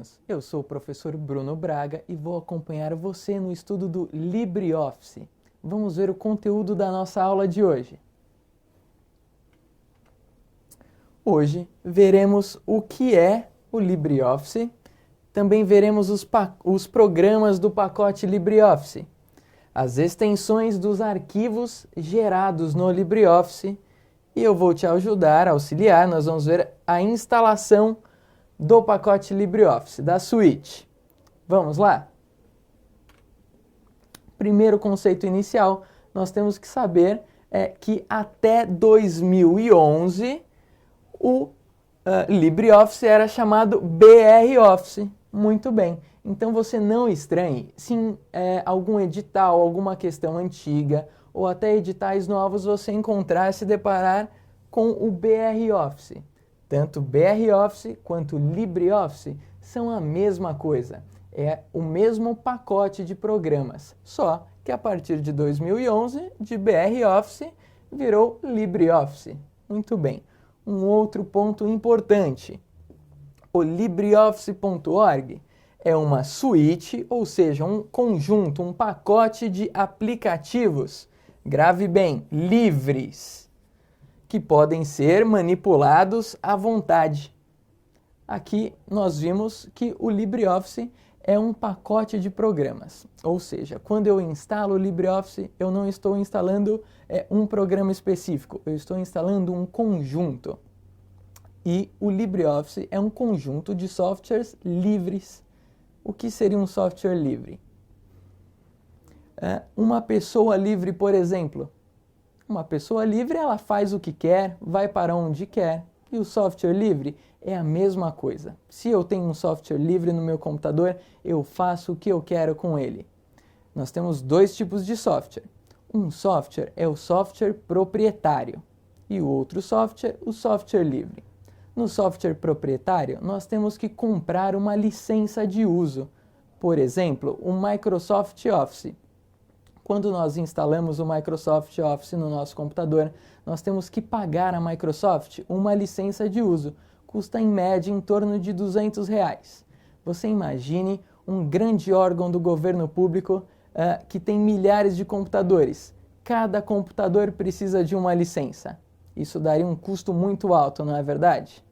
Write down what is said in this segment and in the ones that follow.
alunos! Eu sou o professor Bruno Braga e vou acompanhar você no estudo do LibreOffice. Vamos ver o conteúdo da nossa aula de hoje. Hoje veremos o que é o LibreOffice, também veremos os programas do pacote LibreOffice, as extensões dos arquivos gerados no LibreOffice e eu vou te ajudar, auxiliar, nós vamos ver a instalação do pacote LibreOffice, da suíte. Vamos lá? Primeiro conceito inicial, nós temos que saber que até 2011 o LibreOffice era chamado BR Office. Muito bem. Então você não estranhe se algum edital, alguma questão antiga ou até editais novos você encontrar e se deparar com o BR Office. Tanto BR Office quanto LibreOffice são a mesma coisa. É o mesmo pacote de programas, só que a partir de 2011, de BR Office, virou LibreOffice. Muito bem. Um outro ponto importante. O LibreOffice.org é uma suíte, ou seja, um conjunto, um pacote de aplicativos, grave bem, livres, que podem ser manipulados à vontade. Aqui nós vimos que o LibreOffice é um pacote de programas, ou seja, quando eu instalo o LibreOffice, eu não estou instalando um programa específico, eu estou instalando um conjunto. E o LibreOffice é um conjunto de softwares livres. O que seria um software livre? Uma pessoa livre, por exemplo. Uma pessoa livre, ela faz o que quer, vai para onde quer. E o software livre é a mesma coisa. Se eu tenho um software livre no meu computador, eu faço o que eu quero com ele. Nós temos dois tipos de software. Um software é o software proprietário e o outro software, o software livre. No software proprietário, nós temos que comprar uma licença de uso. Por exemplo, o Microsoft Office. Quando nós instalamos o Microsoft Office no nosso computador, nós temos que pagar à Microsoft uma licença de uso. Custa em média em torno de R$200. Você imagine um grande órgão do governo público que tem milhares de computadores. Cada computador precisa de uma licença. Isso daria um custo muito alto, não é verdade?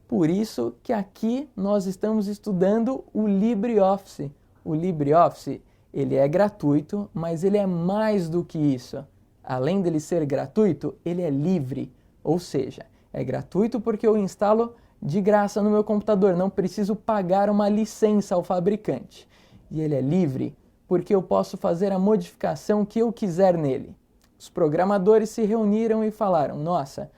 Por isso que aqui nós estamos estudando o LibreOffice. O LibreOffice, ele é gratuito, mas ele é mais do que isso. Além dele ser gratuito, ele é livre. Ou seja, é gratuito porque eu instalo de graça no meu computador, não preciso pagar uma licença ao fabricante. E ele é livre porque eu posso fazer a modificação que eu quiser nele. Os programadores se reuniram e falaram, nossa,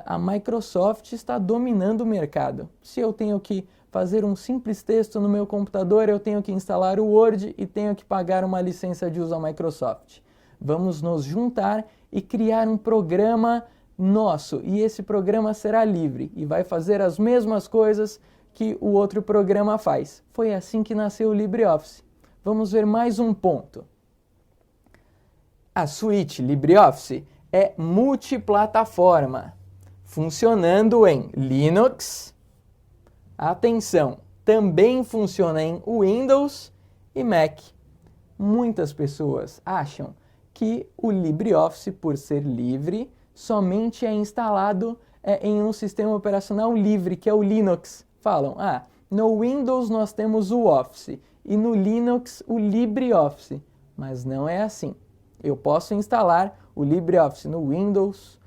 a Microsoft está dominando o mercado. Se eu tenho que fazer um simples texto no meu computador, eu tenho que instalar o Word e tenho que pagar uma licença de uso à Microsoft. Vamos nos juntar e criar um programa nosso. E esse programa será livre e vai fazer as mesmas coisas que o outro programa faz. Foi assim que nasceu o LibreOffice. Vamos ver mais um ponto. A suíte LibreOffice é multiplataforma, funcionando em Linux, atenção, também funciona em Windows e Mac. Muitas pessoas acham que o LibreOffice, por ser livre, somente é instalado em um sistema operacional livre, que é o Linux. Falam, no Windows nós temos o Office e no Linux o LibreOffice, mas não é assim. Eu posso instalar o LibreOffice no Windows,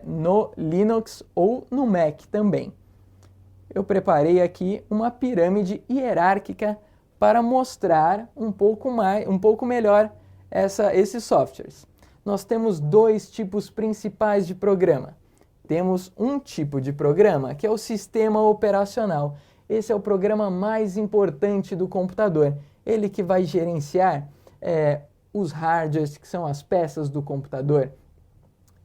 no Linux ou no Mac também. Eu preparei aqui uma pirâmide hierárquica para mostrar um pouco melhor esses softwares. Nós temos dois tipos principais de programa. Temos um tipo de programa que é o sistema operacional. Esse é o programa mais importante do computador. Ele que vai gerenciar os hardwares, que são as peças do computador.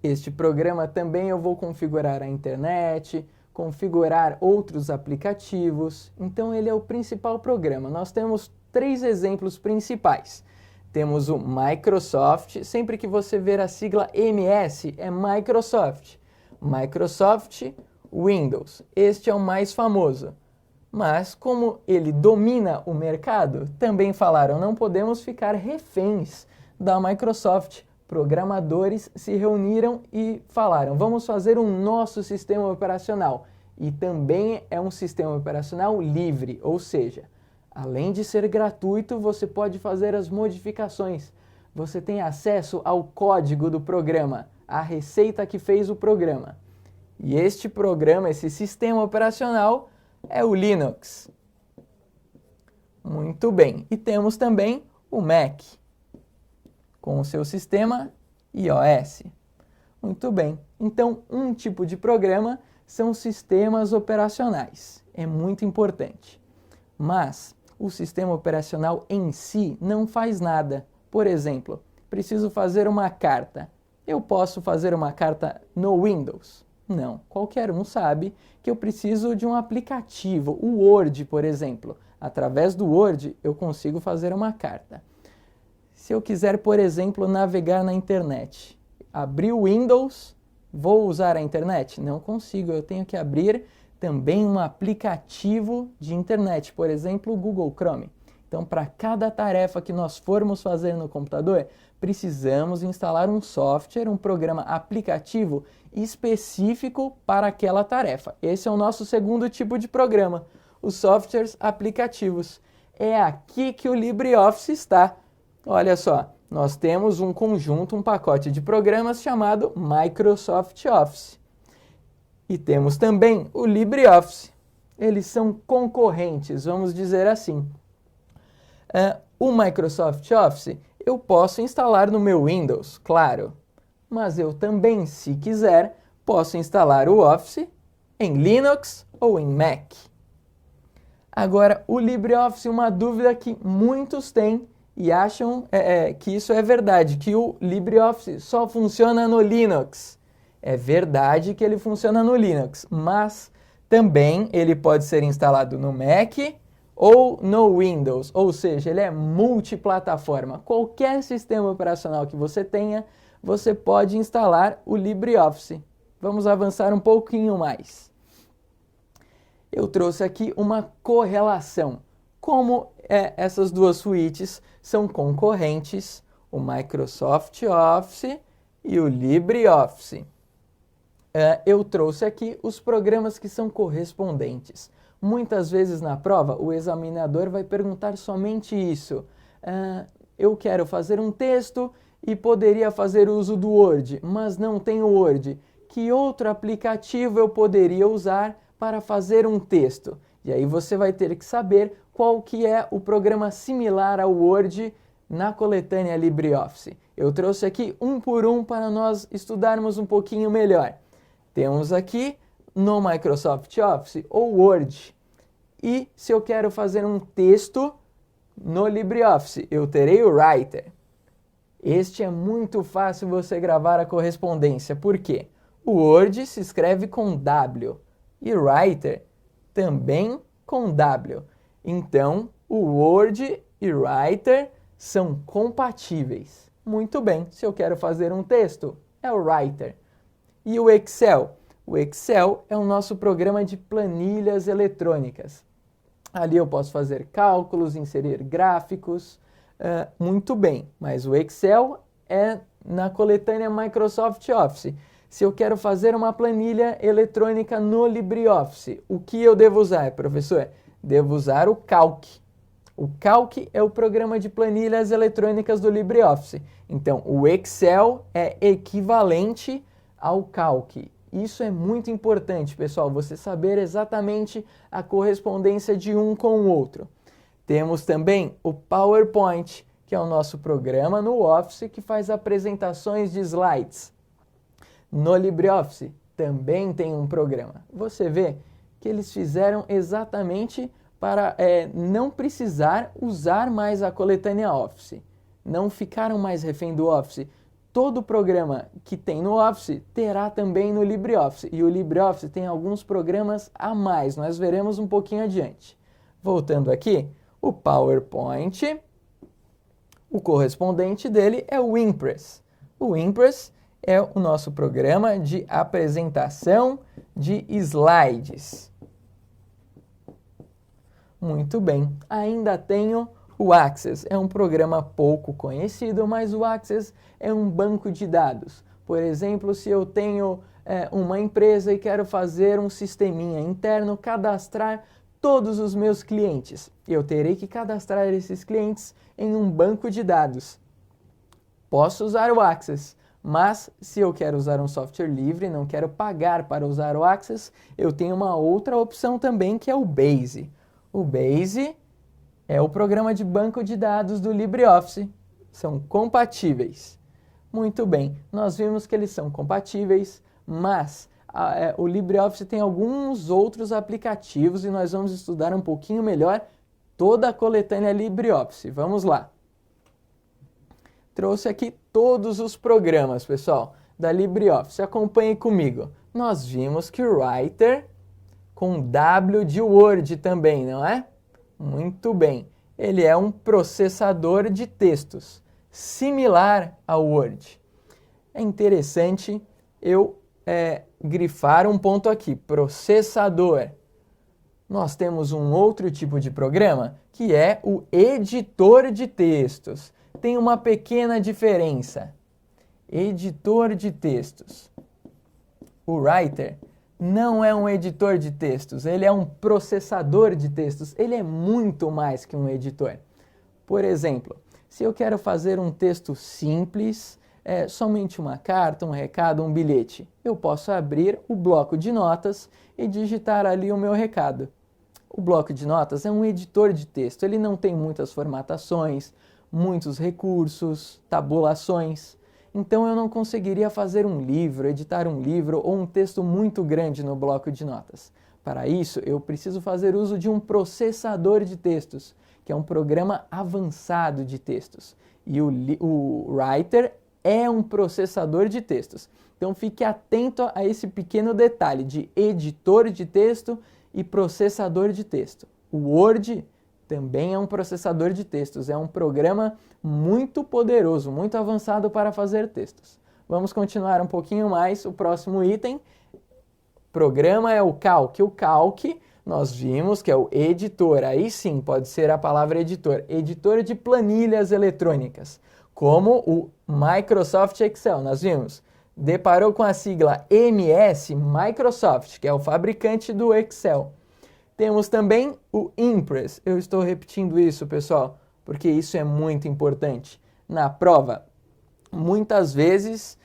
Este programa também eu vou configurar a internet, configurar outros aplicativos. Então ele é o principal programa. Nós temos 3 exemplos principais. Temos o Microsoft, sempre que você ver a sigla MS é Microsoft. Microsoft Windows, este é o mais famoso. Mas, como ele domina o mercado, também falaram, não podemos ficar reféns da Microsoft. Programadores se reuniram e falaram, vamos fazer um nosso sistema operacional. E também é um sistema operacional livre, ou seja, além de ser gratuito, você pode fazer as modificações. Você tem acesso ao código do programa, a receita que fez o programa. E este programa, esse sistema operacional, é o Linux. Muito bem. E temos também o Mac, com o seu sistema iOS. Muito bem. Então, um tipo de programa são sistemas operacionais. É muito importante. Mas o sistema operacional em si não faz nada. Por exemplo, preciso fazer uma carta. Eu posso fazer uma carta no Windows? Não. Qualquer um sabe que eu preciso de um aplicativo, o Word, por exemplo. Através do Word, eu consigo fazer uma carta. Se eu quiser, por exemplo, navegar na internet, abrir o Windows, vou usar a internet? Não consigo, eu tenho que abrir também um aplicativo de internet, por exemplo, o Google Chrome. Então, para cada tarefa que nós formos fazer no computador, precisamos instalar um software, um programa aplicativo específico para aquela tarefa. Esse é o nosso segundo tipo de programa, os softwares aplicativos. É aqui que o LibreOffice está. Olha só, nós temos um conjunto, um pacote de programas chamado Microsoft Office. E temos também o LibreOffice. Eles são concorrentes, vamos dizer assim. O Microsoft Office eu posso instalar no meu Windows, claro. Mas eu também, se quiser, posso instalar o Office em Linux ou em Mac. Agora, o LibreOffice, uma dúvida que muitos têm e acham que isso é verdade, que o LibreOffice só funciona no Linux. É verdade que ele funciona no Linux, mas também ele pode ser instalado no Mac ou no Windows, ou seja, ele é multiplataforma. Qualquer sistema operacional que você tenha, você pode instalar o LibreOffice. Vamos avançar um pouquinho mais. Eu trouxe aqui uma correlação. Como essas duas suítes são concorrentes, o Microsoft Office e o LibreOffice. Eu trouxe aqui os programas que são correspondentes. Muitas vezes na prova, o examinador vai perguntar somente isso. Eu quero fazer um texto e poderia fazer uso do Word, mas não tenho Word. Que outro aplicativo eu poderia usar para fazer um texto? E aí você vai ter que saber qual que é o programa similar ao Word na coletânea LibreOffice. Eu trouxe aqui um por um para nós estudarmos um pouquinho melhor. Temos aqui no Microsoft Office o Word. E se eu quero fazer um texto no LibreOffice, eu terei o Writer. Este é muito fácil você gravar a correspondência. Por quê? O Word se escreve com W e Writer também com W. Então, o Word e Writer são compatíveis. Muito bem, se eu quero fazer um texto, é o Writer. E o Excel? O Excel é o nosso programa de planilhas eletrônicas. Ali eu posso fazer cálculos, inserir gráficos, muito bem. Mas o Excel é na coletânea Microsoft Office. Se eu quero fazer uma planilha eletrônica no LibreOffice, o que eu devo usar, professor? Devo usar o Calc. O Calc é o programa de planilhas eletrônicas do LibreOffice. Então, o Excel é equivalente ao Calc. Isso é muito importante, pessoal, você saber exatamente a correspondência de um com o outro. Temos também o PowerPoint, que é o nosso programa no Office que faz apresentações de slides. No LibreOffice também tem um programa. Você vê que eles fizeram exatamente para não precisar usar mais a coletânea Office. Não ficaram mais refém do Office. Todo programa que tem no Office terá também no LibreOffice. E o LibreOffice tem alguns programas a mais. Nós veremos um pouquinho adiante. Voltando aqui, o PowerPoint, o correspondente dele é o Impress. O Impress é o nosso programa de apresentação de slides. Muito bem. Ainda tenho o Access. É um programa pouco conhecido, mas o Access é um banco de dados. Por exemplo, se eu tenho uma empresa e quero fazer um sisteminha interno, cadastrar todos os meus clientes. Eu terei que cadastrar esses clientes em um banco de dados. Posso usar o Access, mas se eu quero usar um software livre, não quero pagar para usar o Access, eu tenho uma outra opção também, que é o Base. O Base é o programa de banco de dados do LibreOffice. São compatíveis. Muito bem, nós vimos que eles são compatíveis, mas o LibreOffice tem alguns outros aplicativos e nós vamos estudar um pouquinho melhor toda a coletânea LibreOffice. Vamos lá. Trouxe aqui todos os programas, pessoal, da LibreOffice. Acompanhe comigo. Nós vimos que o Writer, com W de Word também, não é? Muito bem. Ele é um processador de textos, similar ao Word. É interessante eu grifar um ponto aqui, processador. Nós temos um outro tipo de programa, que é o editor de textos. Tem uma pequena diferença. Editor de textos. O Writer não é um editor de textos, ele é um processador de textos. Ele é muito mais que um editor. Por exemplo, se eu quero fazer um texto simples, somente uma carta, um recado, um bilhete, eu posso abrir o bloco de notas e digitar ali o meu recado. O bloco de notas é um editor de texto, ele não tem muitas formatações, muitos recursos, tabulações. Então eu não conseguiria fazer um livro, editar um livro ou um texto muito grande no bloco de notas. Para isso, eu preciso fazer uso de um processador de textos, que é um programa avançado de textos. E o Writer é um processador de textos. Então fique atento a esse pequeno detalhe de editor de texto e processador de texto. O Word também é um processador de textos, é um programa muito poderoso, muito avançado para fazer textos. Vamos continuar um pouquinho mais. O próximo item, programa, é o Calc. O Calc, nós vimos que é o editor, aí sim pode ser a palavra editor, editor de planilhas eletrônicas, como o Microsoft Excel, nós vimos. Deparou com a sigla MS, Microsoft, que é o fabricante do Excel. Temos também o Impress. Eu estou repetindo isso, pessoal, porque isso é muito importante. Na prova, muitas vezes,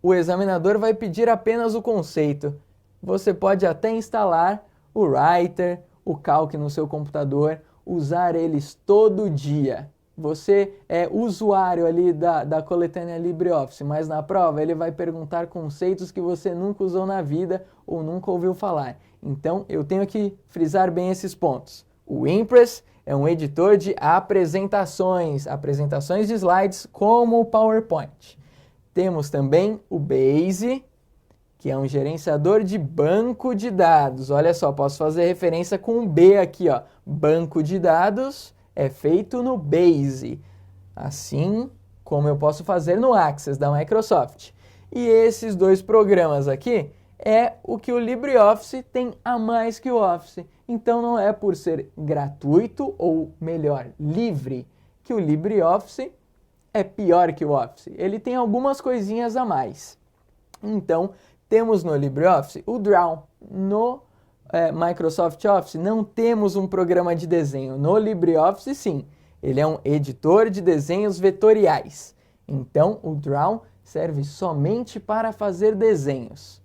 o examinador vai pedir apenas o conceito. Você pode até instalar o Writer, o Calc no seu computador, usar eles todo dia. Você é usuário ali da coletânea LibreOffice, mas na prova ele vai perguntar conceitos que você nunca usou na vida ou nunca ouviu falar. Então eu tenho que frisar bem esses pontos. O Impress é um editor de apresentações de slides como o PowerPoint. Temos também o Base, que é um gerenciador de banco de dados. Olha só, posso fazer referência com o B aqui, ó. Banco de dados é feito no Base, assim como eu posso fazer no Access da Microsoft. E esses dois programas aqui é o que o LibreOffice tem a mais que o Office. Então não é por ser gratuito, ou melhor, livre, que o LibreOffice é pior que o Office. Ele tem algumas coisinhas a mais. Então, temos no LibreOffice o Draw. No Microsoft Office não temos um programa de desenho. No LibreOffice, sim. Ele é um editor de desenhos vetoriais. Então, o Draw serve somente para fazer desenhos.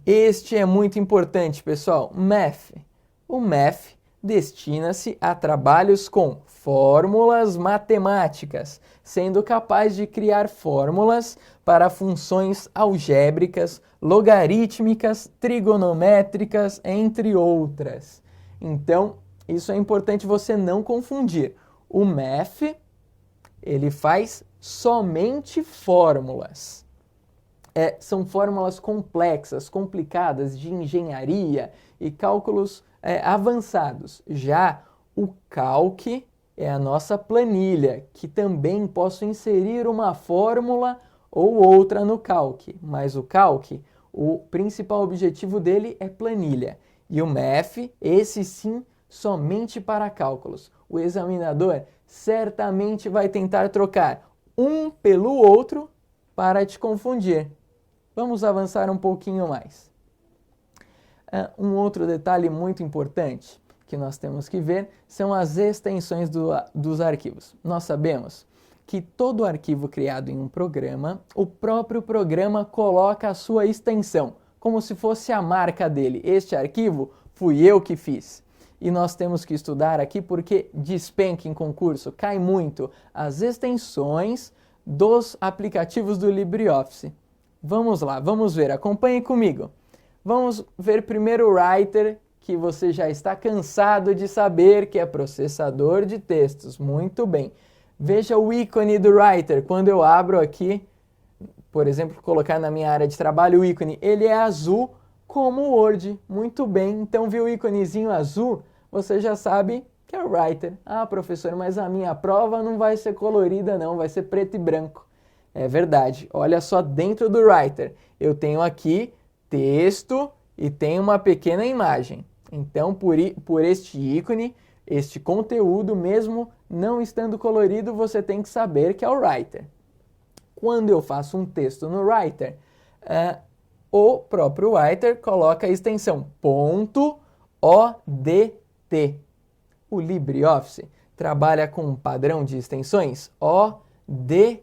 Este é muito importante, pessoal. Math. O Math destina-se a trabalhos com fórmulas matemáticas, sendo capaz de criar fórmulas para funções algébricas, logarítmicas, trigonométricas, entre outras. Então, isso é importante você não confundir. O Math, ele faz somente fórmulas. São fórmulas complexas, complicadas, de engenharia e cálculos avançados. Já o Calc é a nossa planilha, que também posso inserir uma fórmula ou outra no Calc. Mas o Calc, o principal objetivo dele é planilha. E o Math, esse sim, somente para cálculos. O examinador certamente vai tentar trocar um pelo outro para te confundir. Vamos avançar um pouquinho mais. Um outro detalhe muito importante que nós temos que ver são as extensões dos arquivos. Nós sabemos que todo arquivo criado em um programa, o próprio programa coloca a sua extensão, como se fosse a marca dele. Este arquivo fui eu que fiz. E nós temos que estudar aqui porque despenca em concurso, cai muito as extensões dos aplicativos do LibreOffice. Vamos lá, vamos ver, acompanhe comigo. Vamos ver primeiro o Writer, que você já está cansado de saber que é processador de textos. Muito bem. Veja o ícone do Writer. Quando eu abro aqui, por exemplo, colocar na minha área de trabalho o ícone, ele é azul como o Word. Muito bem. Então, viu o íconezinho azul? Você já sabe que é o Writer. Ah, professor, mas a minha prova não vai ser colorida não, vai ser preto e branco. É verdade. Olha só dentro do Writer. Eu tenho aqui texto e tenho uma pequena imagem. Então, por este ícone, este conteúdo, mesmo não estando colorido, você tem que saber que é o Writer. Quando eu faço um texto no Writer, o próprio Writer coloca a extensão .odt. O LibreOffice trabalha com um padrão de extensões ODF.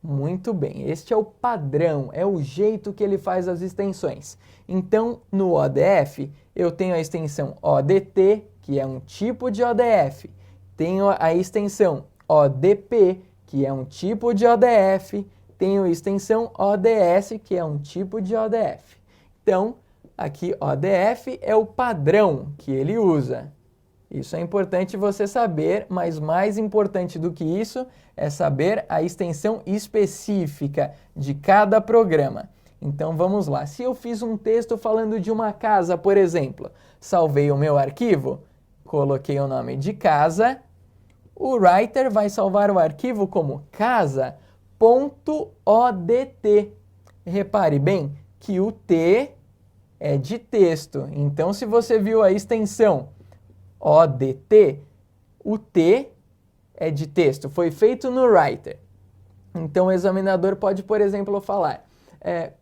Muito bem, este é o padrão, é o jeito que ele faz as extensões. Então, no ODF, eu tenho a extensão ODT, que é um tipo de ODF. Tenho a extensão ODP, que é um tipo de ODF. Tenho a extensão ODS, que é um tipo de ODF. Então, aqui ODF é o padrão que ele usa. Isso é importante você saber, mas mais importante do que isso é saber a extensão específica de cada programa. Então vamos lá. Se eu fiz um texto falando de uma casa, por exemplo, salvei o meu arquivo, coloquei o nome de casa, o Writer vai salvar o arquivo como casa.odt. Repare bem que o T é de texto. Então, se você viu a extensão ODT, o T é de texto, foi feito no Writer. Então o examinador pode, por exemplo, falar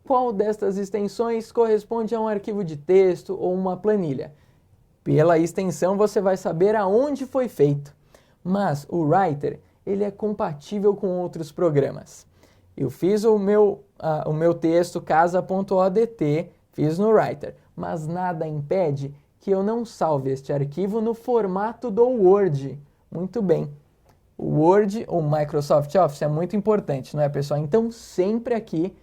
qual destas extensões corresponde a um arquivo de texto ou uma planilha. Pela extensão você vai saber aonde foi feito. Mas o Writer, ele é compatível com outros programas. Eu fiz o meu texto casa.odt, fiz no Writer, mas nada impede que eu não salve este arquivo no formato do Word. Muito bem. O Word, o Microsoft Office é muito importante, não é, pessoal? Então, sempre aqui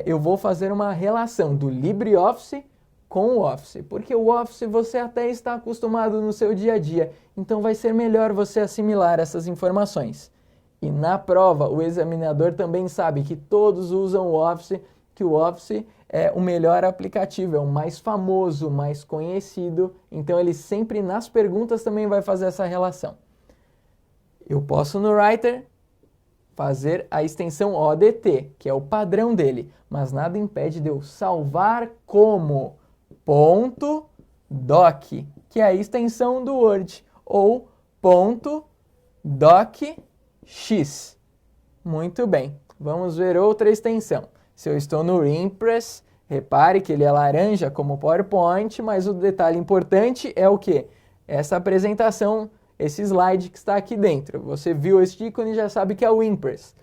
eu vou fazer uma relação do LibreOffice com o Office, porque o Office você até está acostumado no seu dia a dia, então vai ser melhor você assimilar essas informações. E na prova, o examinador também sabe que todos usam o Office, que o Office é o melhor aplicativo, é o mais famoso, mais conhecido. Então ele sempre nas perguntas também vai fazer essa relação. Eu posso no Writer fazer a extensão ODT, que é o padrão dele, mas nada impede de eu salvar como .doc, que é a extensão do Word, ou .docx. Muito bem, vamos ver outra extensão. Se eu estou no Impress, repare que ele é laranja como PowerPoint, mas o detalhe importante é o quê? Essa apresentação, esse slide que está aqui dentro. Você viu este ícone e já sabe que é o Impress.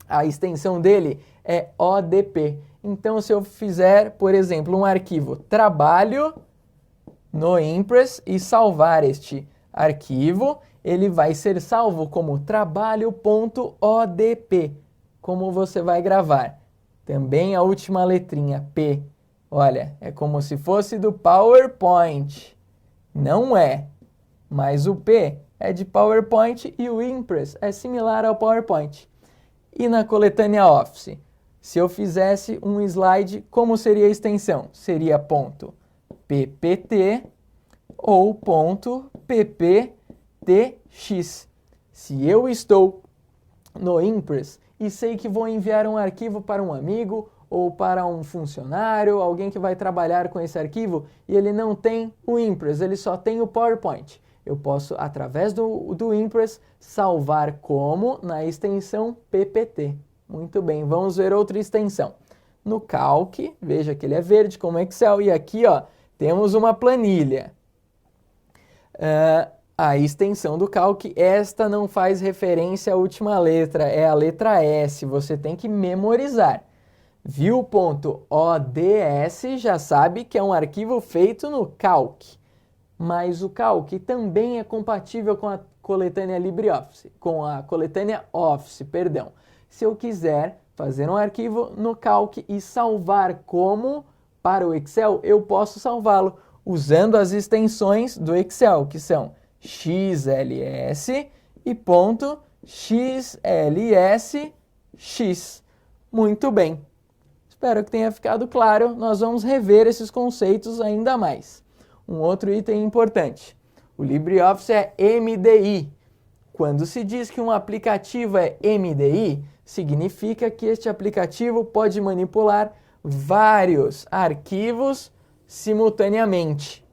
A extensão dele é ODP. Então, se eu fizer, por exemplo, um arquivo trabalho no Impress e salvar este arquivo, ele vai ser salvo como trabalho.odp. Como você vai gravar? Também a última letrinha, P. Olha, é como se fosse do PowerPoint. Não é, mas o P é de PowerPoint e o Impress é similar ao PowerPoint. E na coletânea Office, se eu fizesse um slide, como seria a extensão? Seria .ppt ou .pptx. Se eu estou no Impress e sei que vou enviar um arquivo para um amigo ou para um funcionário, alguém que vai trabalhar com esse arquivo e ele não tem o Impress, ele só tem o PowerPoint. Eu posso, através do Impress, salvar como na extensão PPT. Muito bem, vamos ver outra extensão. No Calc, veja que ele é verde como Excel, e aqui ó, temos uma planilha. A extensão do Calc, esta não faz referência à última letra, é a letra S, você tem que memorizar. View.ods já sabe que é um arquivo feito no Calc, mas o Calc também é compatível com a coletânea LibreOffice, com a coletânea Office, perdão. Se eu quiser fazer um arquivo no Calc e salvar como para o Excel, eu posso salvá-lo usando as extensões do Excel, que são XLS e .xlsx. Muito bem. Espero que tenha ficado claro. Nós vamos rever esses conceitos ainda mais. Um outro item importante. O LibreOffice é MDI. Quando se diz que um aplicativo é MDI, significa que este aplicativo pode manipular vários arquivos simultaneamente.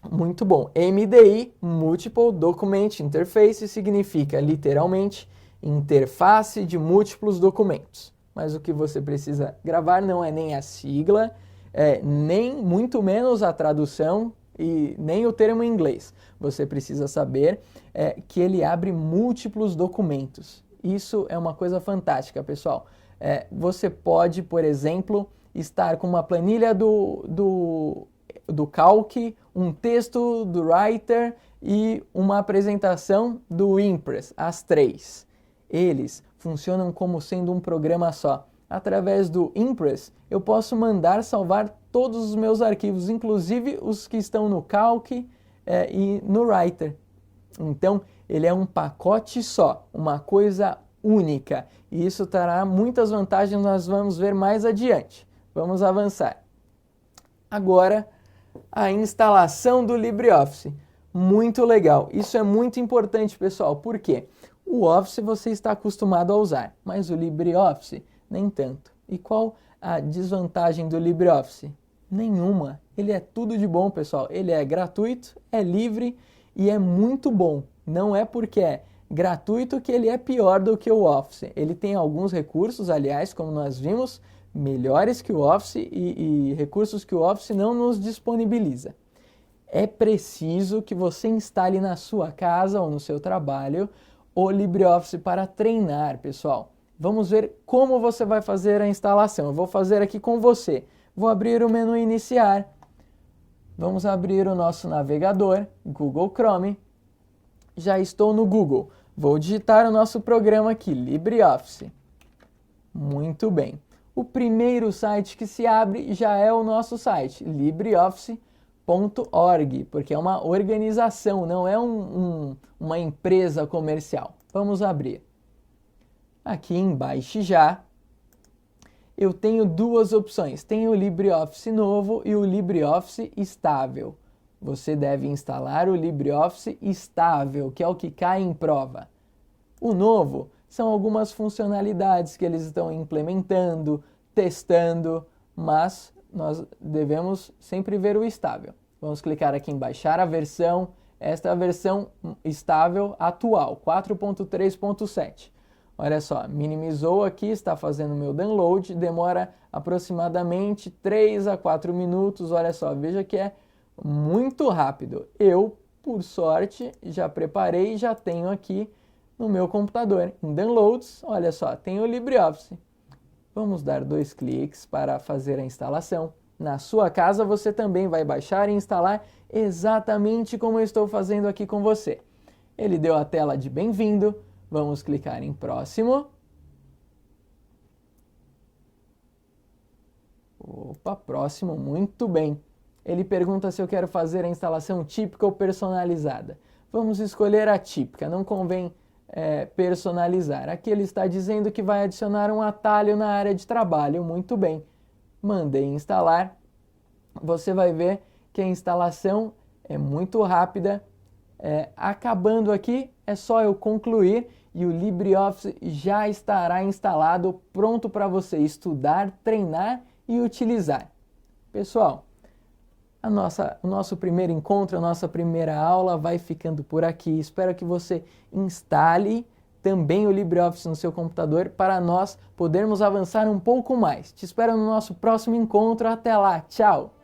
Muito bom. MDI, Multiple Document Interface, significa literalmente interface de múltiplos documentos. Mas o que você precisa gravar não é nem a sigla, nem muito menos a tradução e nem o termo em inglês. Você precisa saber que ele abre múltiplos documentos. Isso é uma coisa fantástica, pessoal. Você pode, por exemplo, estar com uma planilha do Calc, um texto do Writer e uma apresentação do Impress, as três. Eles funcionam como sendo um programa só. Através do Impress, eu posso mandar salvar todos os meus arquivos, inclusive os que estão no Calc e no Writer. Então, ele é um pacote só, uma coisa única. E isso trará muitas vantagens, nós vamos ver mais adiante. Vamos avançar. Agora, a instalação do LibreOffice. Muito legal. Isso é muito importante, pessoal. Por quê? O Office você está acostumado a usar, mas o LibreOffice nem tanto. E qual a desvantagem do LibreOffice? Nenhuma. Ele é tudo de bom, pessoal. Ele é gratuito, é livre e é muito bom. Não é porque é gratuito que ele é pior do que o Office. Ele tem alguns recursos, aliás, como nós vimos, melhores que o Office e recursos que o Office não nos disponibiliza. É preciso que você instale na sua casa ou no seu trabalho o LibreOffice para treinar, pessoal. Vamos ver como você vai fazer a instalação. Eu vou fazer aqui com você. Vou abrir o menu iniciar. Vamos abrir o nosso navegador, Google Chrome. Já estou no Google. Vou digitar o nosso programa aqui, LibreOffice. Muito bem. O primeiro site que se abre já é o nosso site, LibreOffice.org, porque é uma organização, não é uma empresa comercial. Vamos abrir. Aqui em Baixe Já, eu tenho duas opções. Tem o LibreOffice novo e o LibreOffice estável. Você deve instalar o LibreOffice estável, que é o que cai em prova. O novo são algumas funcionalidades que eles estão implementando, testando, mas nós devemos sempre ver o estável. Vamos clicar aqui em baixar a versão. Esta é a versão estável atual, 4.3.7. Olha só, minimizou aqui, está fazendo o meu download, demora aproximadamente 3 a 4 minutos. Olha só, veja que é muito rápido. Eu, por sorte, já preparei e já tenho aqui no meu computador. Em Downloads, olha só, tem o LibreOffice. Vamos dar 2 cliques para fazer a instalação. Na sua casa você também vai baixar e instalar exatamente como eu estou fazendo aqui com você. Ele deu a tela de bem-vindo. Vamos clicar em próximo. Opa, próximo, muito bem. Ele pergunta se eu quero fazer a instalação típica ou personalizada. Vamos escolher a típica, não convém personalizar. Aqui ele está dizendo que vai adicionar um atalho na área de trabalho. Muito bem. Mandei instalar. Você vai ver que a instalação é muito rápida. Acabando aqui, é só eu concluir e o LibreOffice já estará instalado, pronto para você estudar, treinar e utilizar. Pessoal, o nosso primeiro encontro, a nossa primeira aula vai ficando por aqui. Espero que você instale também o LibreOffice no seu computador para nós podermos avançar um pouco mais. Te espero no nosso próximo encontro. Até lá, tchau!